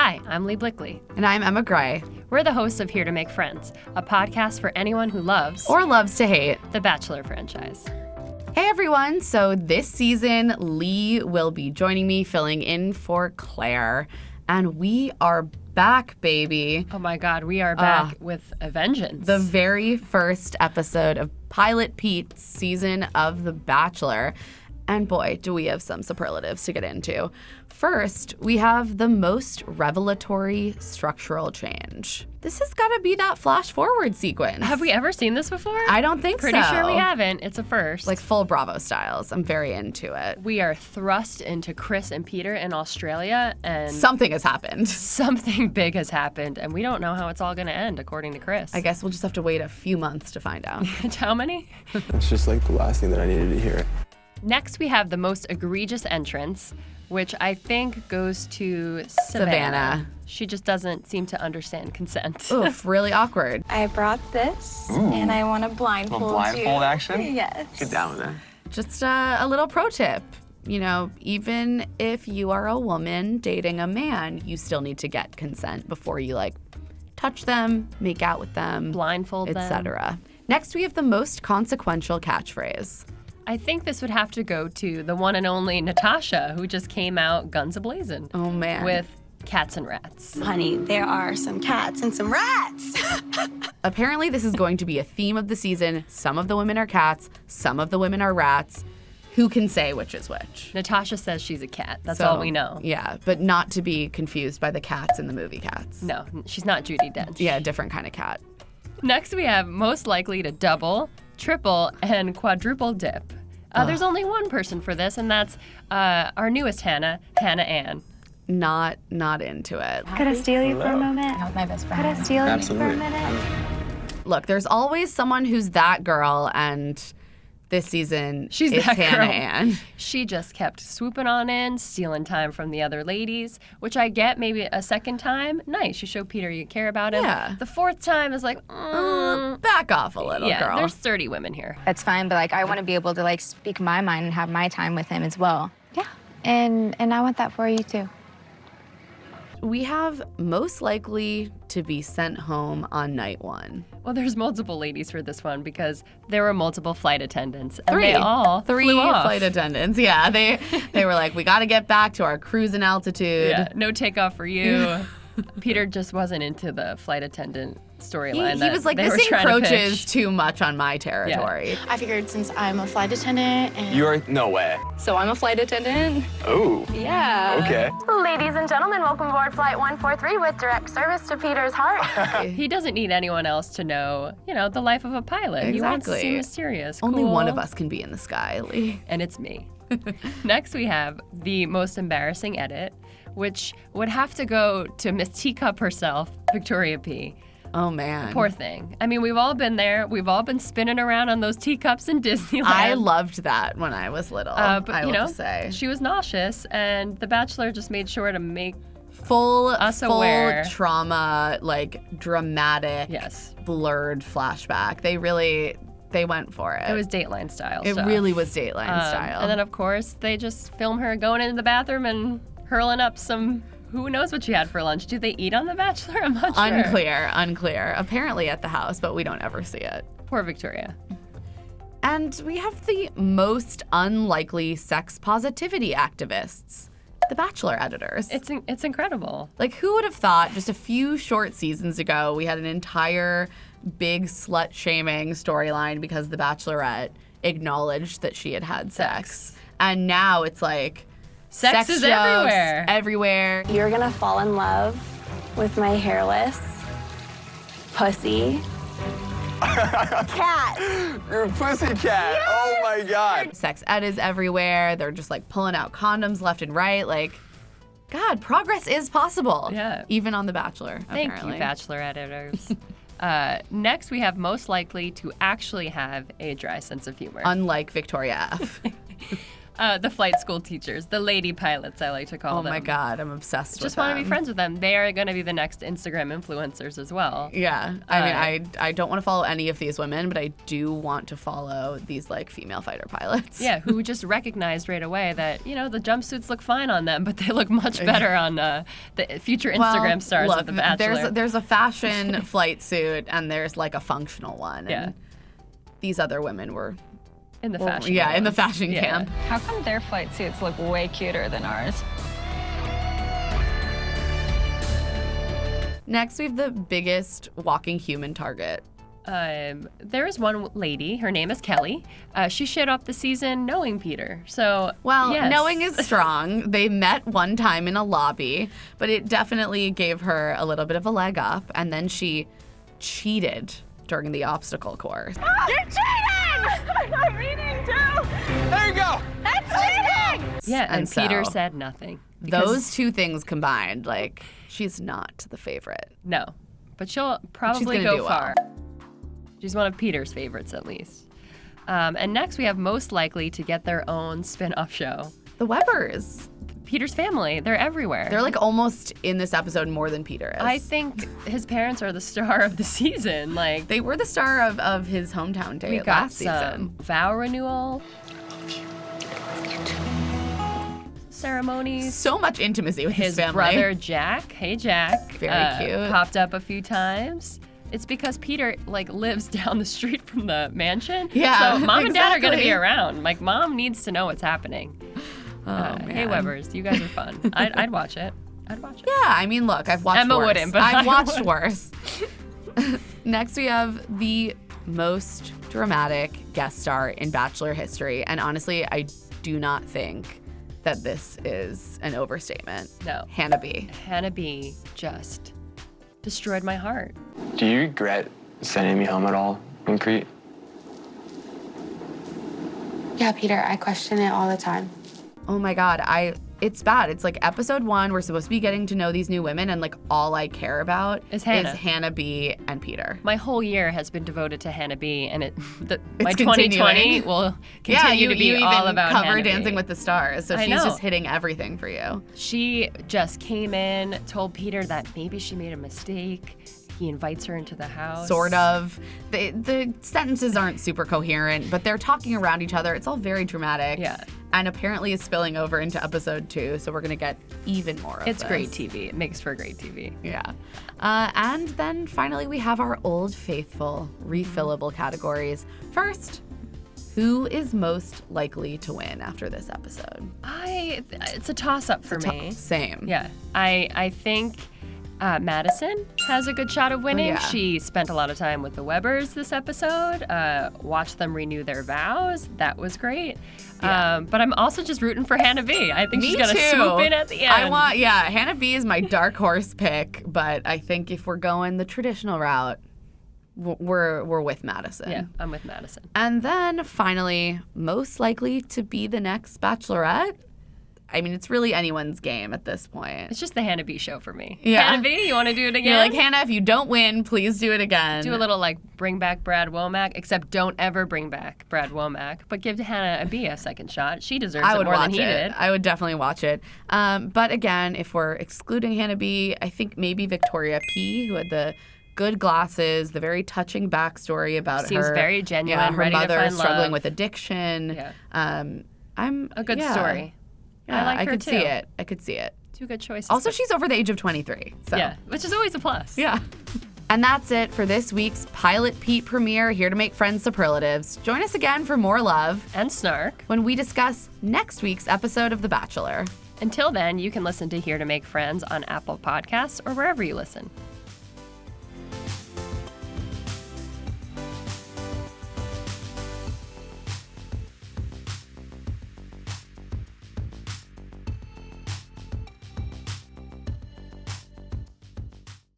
Hi, I'm Lee Blickley. And I'm Emma Gray. We're the hosts of Here to Make Friends, a podcast for anyone who loves or loves to hate the Bachelor franchise. Hey everyone, so this season, Lee will be joining me filling in for Claire. And we are back, baby. Oh my God, we are back with a vengeance. The very first episode of Pilot Pete's season of The Bachelor. And boy, do we have some superlatives to get into. First, we have the most revelatory structural change. This has got to be that flash forward sequence. Have we ever seen this before? I don't think Pretty so. sure we haven't. It's a first. Like full Bravo styles. I'm very into it. We are thrust into Chris and Peter in Australia, and something has happened. Something big has happened, and we don't know how it's all going to end, according to Chris. I guess we'll just have to wait a few months to find out. How many? It's just like the last thing that I needed to hear. Next, we have the most egregious entrance, which I think goes to Savannah. She just doesn't seem to understand consent. Oof, really awkward. I brought this, and I want to blindfold you. Blindfold action? Yes. Get down with it. Just a little pro tip. You know, even if you are a woman dating a man, you still need to get consent before you, touch them, make out with them, blindfold them, etc. Next, we have the most consequential catchphrase. I think this would have to go to the one and only Natasha, who just came out guns a-blazing. Oh, man. With cats and rats. Honey, there are some cats and some rats. Apparently, this is going to be a theme of the season. Some of the women are cats, some of the women are rats. Who can say which is which? Natasha says she's a cat. That's all we know. Yeah, but not to be confused by the cats in the movie Cats. No, she's not Judi Dench. Yeah, different kind of cat. Next, we have most likely to double, triple, and quadruple dip. There's only one person for this, and that's our newest Hannah Ann. Not into it. Could I steal you for a moment? With my best friend. Could I steal you for a Absolutely. minute? Look, there's always someone who's that girl, and this season She's it's that Hannah girl. Ann. She just kept swooping on in, stealing time from the other ladies, which I get maybe a second time. Nice, you show Peter you care about him. Yeah. The fourth time is like, Back off a little, yeah, girl. there's 30 women here. That's fine, but I want to be able to speak my mind and have my time with him as well. Yeah, and I want that for you too. We have most likely to be sent home on night one. Well, there's multiple ladies for this one because there were multiple flight attendants. And Three. they all Three flew off. flight attendants. Yeah, they were like, we got to get back to our cruising altitude. Yeah, no takeoff for you. Peter just wasn't into the flight attendant storyline. He was like, this encroaches too much on my territory. I figured since I'm a flight attendant and... You're no way. So I'm a flight attendant? Oh. Yeah. Okay. Ladies and gentlemen, welcome aboard Flight 143 with direct service to Peter's heart. He doesn't need anyone else to know, the life of a pilot. He wants to Exactly. seem mysterious. Only cool. one of us can be in the sky, Lee. And it's me. Next, we have the most embarrassing edit, which would have to go to Miss Teacup herself, Victoria P. Oh, man. Poor thing. I mean, we've all been there. We've all been spinning around on those teacups in Disneyland. I loved that when I was little, but, I will just say. she was nauseous, and The Bachelor just made sure to make Full aware. trauma, dramatic, Yes. blurred flashback. They went for it. It was Dateline style It stuff. really was Dateline style. And then, of course, they just film her going into the bathroom and hurling up some... Who knows what she had for lunch? Do they eat on The Bachelor? I'm not sure. Unclear. Apparently at the house, but we don't ever see it. Poor Victoria. And we have the most unlikely sex positivity activists, the Bachelor editors. It's incredible. Who would have thought just a few short seasons ago we had an entire big slut-shaming storyline because The Bachelorette acknowledged that she had had sex. And now it's Sex is jokes everywhere. You're gonna fall in love with my hairless pussy cat. You're a pussycat. Yes! Oh my God. Sex ed is everywhere. They're just pulling out condoms left and right. God, progress is possible. Yeah. Even on The Bachelor, Thank apparently. you, Bachelor editors. Next, we have most likely to actually have a dry sense of humor. Unlike Victoria F. The flight school teachers, the lady pilots, I like to call Oh them. my God, I'm obsessed with Just them. want to be friends with them. They are going to be the next Instagram influencers as well. Yeah. I mean, I don't want to follow any of these women, but I do want to follow these like female fighter pilots. Yeah, who just recognized right away that, you know, the jumpsuits look fine on them, but they look much better on the future Instagram stars look, of The Bachelor. There's a fashion flight suit and there's like a functional one. Yeah. And these other women were in the fashion. Yeah, in the ones. fashion Yeah. camp. How come their flight suits look way cuter than ours? Next, we have the biggest walking human target. There is one lady, her name is Kelly. She showed up the season knowing Peter. So, Well, yes. knowing is strong. They met one time in a lobby, but it definitely gave her a little bit of a leg up, and then she cheated during the obstacle course. You're cheating! I'm reading too. There you go. That's cheating! Yeah, and And Peter so- said nothing. Because- Those two things combined, like, she's not the favorite. No, but she'll probably gonna go do well. far. She's one of Peter's favorites, at least. And next, we have most likely to get their own spin-off show. The Webbers. Peter's family, they're everywhere. They're like almost in this episode more than Peter is. I think his parents are the star of the season. Like, They were the star of his hometown we date got last some season. vow renewal ceremonies. So much intimacy with his His family. brother Jack, hey Jack, Very cute. popped up a few times. It's because Peter like lives down the street from the mansion. Yeah, So mom and dad are gonna exactly. be around. Like mom needs to know what's happening. Hey man. Webbers, you guys are fun. I'd watch it. I'd watch it. Yeah, I mean, look, I've watched Emma worse. wouldn't, but I I've watched would. worse. Next, we have the most dramatic guest star in Bachelor history. And honestly, I do not think that this is an overstatement. No. Hannah B. Hannah B just destroyed my heart. Do you regret sending me home at all in Crete? Yeah, Peter, I question it all the time. Oh my God, it's bad. It's like episode 1, we're supposed to be getting to know these new women, and like all I care about Is Hannah. is Hannah B and Peter. My whole year has been devoted to Hannah B, and my It's 2020 continuing. will continue to be you all even about cover Hannah Dancing B. with the Stars, so I she's know. just hitting everything for you. She just came in, told Peter that maybe she made a mistake. He invites her into the house. Sort of. The sentences aren't super coherent, but they're talking around each other. It's all very dramatic. Yeah. And apparently is spilling over into episode 2, so we're going to get even more of It's this. great TV. It makes for great TV. Yeah. And then finally we have our old faithful refillable categories. First, who is most likely to win after this episode? It's a toss-up for me. Same. Yeah. I think Madison has a good shot of winning. yeah. She spent a lot of time with the Webbers this episode, watched them renew their vows. That was great. But I'm also just rooting for Hannah B. I think Me she's going to too. swoop in at the end. Hannah B is my dark horse pick, but I think if we're going the traditional route, we're with Madison. Yeah, I'm with Madison. And then finally, most likely to be the next Bachelorette. I mean, it's really anyone's game at this point. It's just the Hannah B show for me. Yeah. Hannah B, you want to do it again? You're like, Hannah, if you don't win, please do it again. Do a little like bring back Brad Womack, except don't ever bring back Brad Womack, but give Hannah B a second shot. She deserves I it would more watch than he it. did. I would definitely watch it. But again, if we're excluding Hannah B, I think maybe Victoria P, who had the good glasses, the very touching backstory about Seems her. very genuine, Yeah, her ready to mother find struggling love. with addiction. Yeah. I'm A good yeah. story. Yeah, I like her could too. see it. I could see it. Two good choices. Also, she's over the age of 23. So. yeah, which is always a plus. Yeah. And that's it for this week's Pilot Pete premiere, Here to Make Friends Superlatives. Join us again for more love And snark. when we discuss next week's episode of The Bachelor. Until then, you can listen to Here to Make Friends on Apple Podcasts or wherever you listen.